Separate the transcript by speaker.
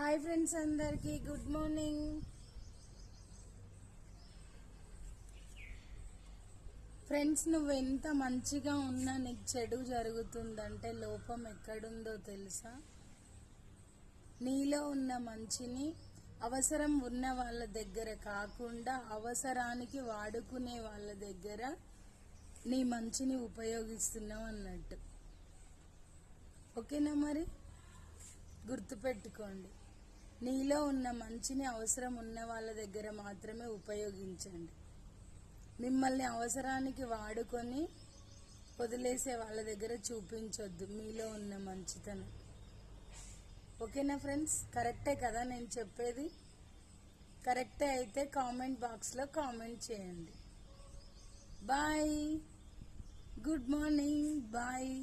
Speaker 1: Hi friends, అందరికీ good morning. Friends, నువ్వు ఎంత మంచిగా ఉన్నా నీకు చెడు జరుగుతుందంటే లోపం ఎక్కడుందో తెలుసా? నీలో ఉన్న మంచిని అవసరం ఉన్న వాళ్ళ దగ్గర కాకుండా అవసరానికి వాడుకునే వాళ్ళ దగ్గర నీ మంచిని ఉపయోగిస్తున్నావు అన్నట్టు. ఓకేనా? మరి గుర్తుపెట్టుకోండి, నీలో ఉన్న మంచిని అవసరం ఉన్న వాళ్ళ దగ్గర మాత్రమే ఉపయోగించండి. మిమ్మల్ని అవసరానికి వాడుకొని వదిలేసే వాళ్ళ దగ్గర చూపించొద్దు మీలో ఉన్న మంచితనం. ఓకేనా ఫ్రెండ్స్? కరెక్టే కదా నేను చెప్పేది? కరెక్టే అయితే కామెంట్ బాక్స్లో కామెంట్ చేయండి. Bye, good morning, bye.